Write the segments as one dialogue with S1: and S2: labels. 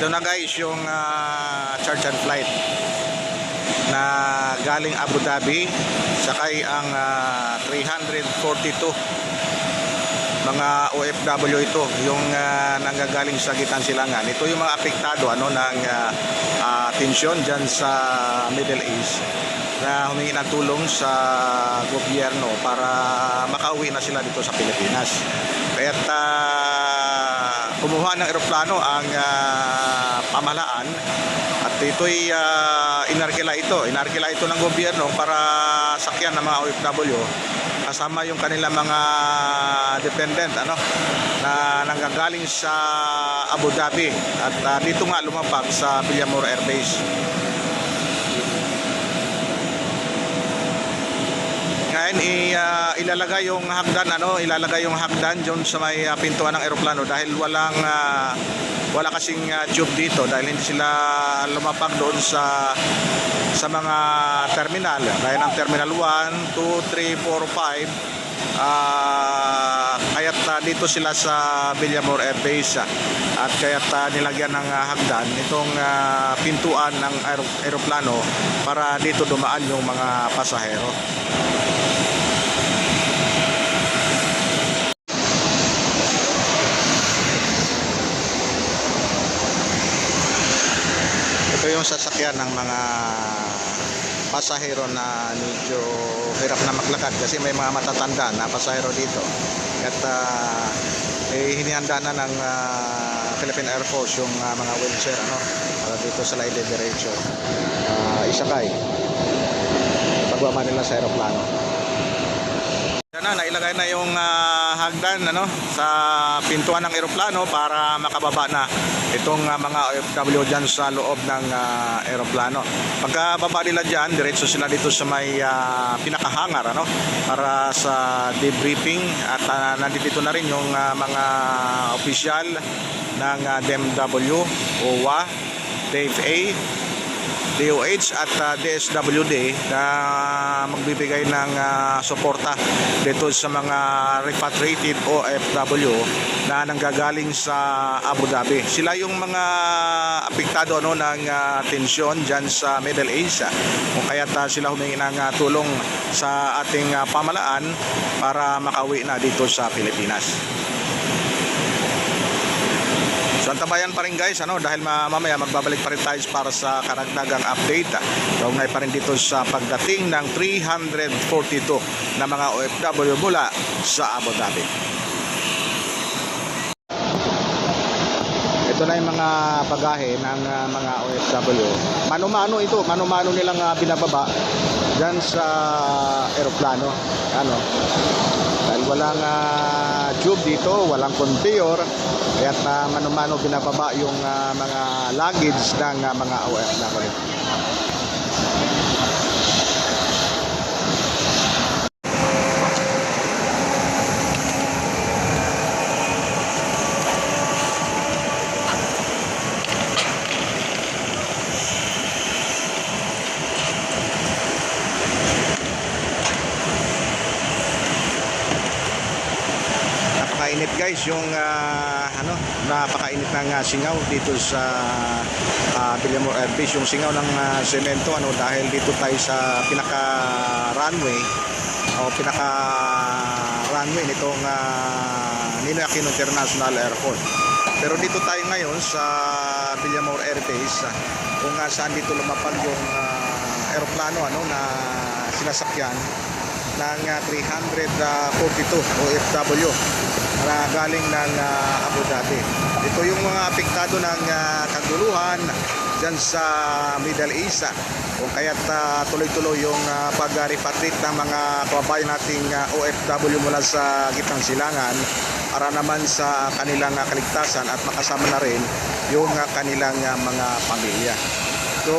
S1: Ito na guys yung charge and flight na galing Abu Dhabi, sakay ang 342 mga OFW. Ito yung nanggagaling sa Gitnang Silangan. Ito yung mga apektado ng tensyon dyan sa Middle East, na humingi ng tulong sa gobyerno para makauwi na sila dito sa Pilipinas. Kaya't kumuha ng eroplano ang pamahalaan, at ito'y inarkila ito ng gobyerno para sakyan ng mga OFW, kasama yung kanilang mga dependent na nanggagaling sa Abu Dhabi, at dito nga lumapag sa Villamor Air Base. Ngayon ilalagay yung hagdan diyon sa may pintuan ng eroplano, dahil wala kasing tube dito, dahil hindi sila lumapag doon sa mga terminal, gaya ng Terminal 1, 2, 3, 4, 5. Kaya't dito sila sa Villamor Air Base, at kaya't nilagyan ng hagdan itong pintuan ng eroplano para dito dumaan yung mga pasahero. Ito yung sasakyan ng mga pasahero na medyo hirap na maglakad, kasi may mga matatanda na pasahero dito. At hinihanda na ng Philippine Air Force yung mga wheelchair para dito sa Leyte diretso isakay pagwama nila sa aeroplano. Nailagay na yung hagdan sa pintuan ng eroplano para makababa na itong mga OFW dyan sa loob ng eroplano. Pagkababa nila dyan, diretso sila dito sa may pinakahangar para sa debriefing, at nandito na rin yung mga opisyal ng DMW, OWA, DFA, DOH at DSWD na magbibigay ng suporta dito sa mga repatriated OFW na nanggagaling sa Abu Dhabi. Sila yung mga apektado ng tensyon dyan sa Middle East, kung kaya't sila humingi ng tulong sa ating pamahalaan para makauwi na dito sa Pilipinas. So antabayan pa rin guys, dahil mamaya magbabalik pa rin tayo para sa karagdagang update. Kaugnay pa rin dito sa pagdating ng 342 na mga OFW mula sa Abu Dhabi. Ito na yung mga bagahe ng mga OFW. Mano-mano nilang binababa dyan sa eroplano. Dahil walang tube dito, walang conveyor, kaya't mano-mano binababa yung mga luggage ng mga OFW. Napakainit guys yung napakainit ng singaw dito sa Villamor Air Base, yung singaw ng semento dahil dito tayo sa pinaka runway nitong Ninoy Aquino International Airport. Pero dito tayo ngayon sa Villamor Air Base, kung saan dito lumapag yung eroplano na sinasakyan ng 342 OFW na galing ng Abu Dhabi. Ito yung mga apektado ng kaguluhan dyan sa Middle East, kung kaya't tuloy-tuloy yung pag-repatriate ng mga kababayan nating OFW mula sa Gitnang Silangan para naman sa kanilang kaligtasan, at makasama na rin yung kanilang mga pamilya. So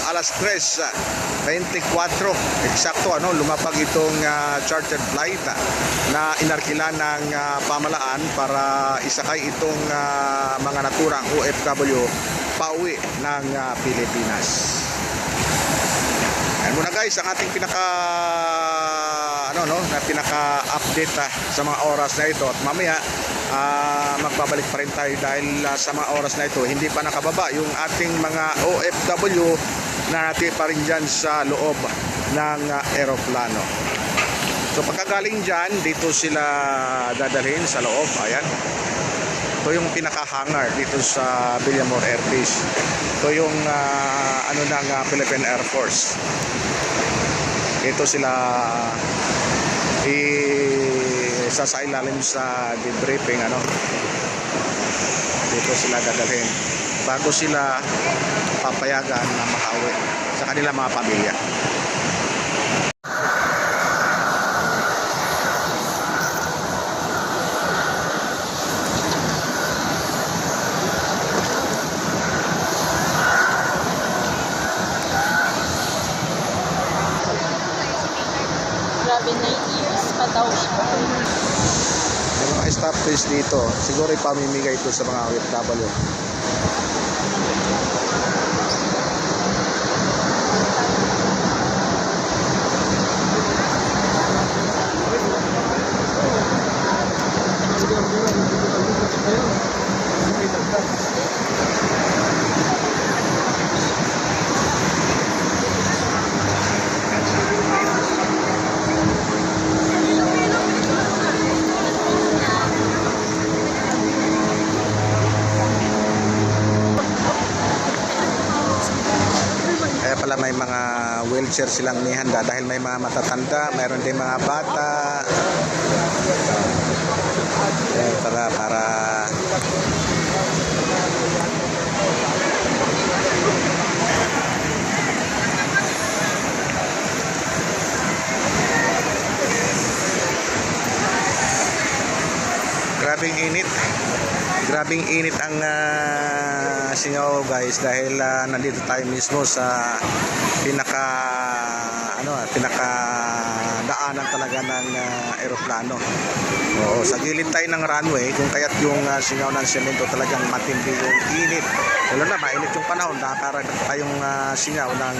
S1: alas 3:24 eksakto lumapag itong chartered flight na inarkila ng pamahalaan para isakay itong mga naturang OFW pauwi ng Pilipinas. Ayan muna guys ang ating pinaka-update sa mga oras na ito, at mamaya magbabalik pa rin tayo dahil sa mga oras na ito hindi pa nakababa yung ating mga OFW na natin pa rin dyan sa loob ng eroplano. So pagkagaling dyan, dito sila dadalhin sa loob. Ayan. Ito yung pinaka-hangar dito sa Villamor Air Base. Ito yung ng Philippine Air Force. Ito sila isasailalim sa debriefing dito sila dadalhin bago sila papayagan na makauwi sa kanilang mga pamilya.
S2: Grabe, 9 years pa daw siya.
S1: Yung mga staff base dito, siguro ipamimigay ito sa mga OFW. Pala may mga wheelchair silang nihanda dahil may mga matatanda, mayroon din mga bata. Para grabing init ang singaw guys dahil nandito tayo mismo sa pinaka daanan talaga ng eroplano. Oo, sa gilid tayo ng runway kung kaya't yung singaw ng semento talagang matindi yung init. Lalo na mainit yung panahon, nakakaragat pa yung singaw ng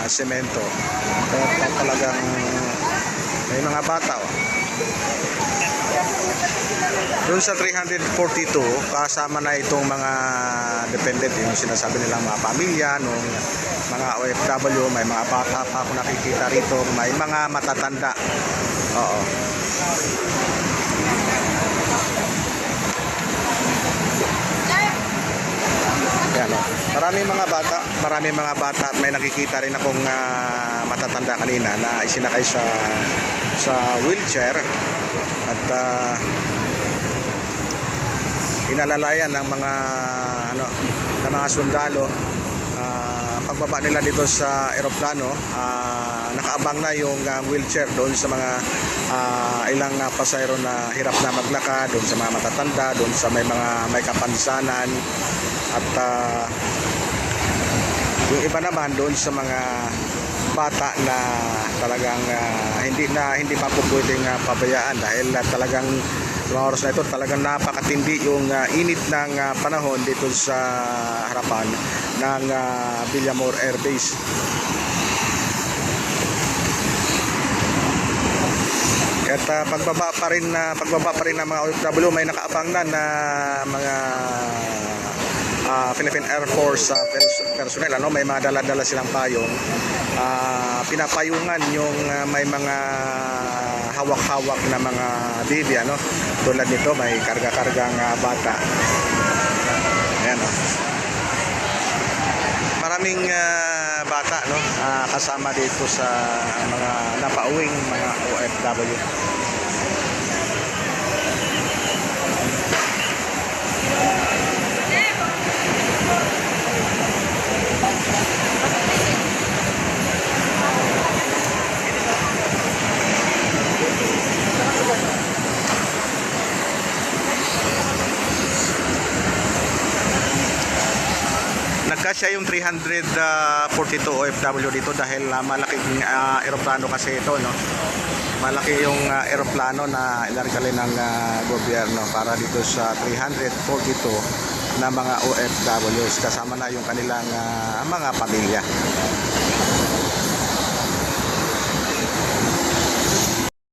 S1: semento. Kaya talagang may mga bata Doon sa 342, kasama na itong mga dependent, yung sinasabi nilang mga pamilya, nung mga OFW, may mga bata pa ako nakikita rito, may mga matatanda. Oo. Yan, maraming mga bata at may nakikita rin akong matatanda kanina na isinakay sa wheelchair at inalalayan ng mga sundalo. Pagbaba nila dito sa eroplano, nakaabang na yung wheelchair doon sa mga ilang pasahero na hirap na maglakad, doon sa mga matatanda, doon sa may kapansanan at yung iba naman doon sa mga bata na talagang hindi pa po pwedeng pabayaan dahil talagang mga oras na ito talagang napakatindi yung init ng panahon dito sa harapan ng Villamor Air Base. At pagbaba pa rin ng mga OFW, may nakaabang na mga Philippine Air Force personnel, may mga dala-dala silang payong. Pinapayungan yung may mga hawak-hawak na mga baby, tulad nito may karga-kargang bata. Ayan, maraming bata kasama dito sa mga napauwing mga OFW. Nagkasya yung 342 OFW dito dahil malaking eroplano kasi ito, malaki yung eroplano na ilargali ng gobyerno para dito sa 342 na mga OFWs, kasama na yung kanilang mga pamilya.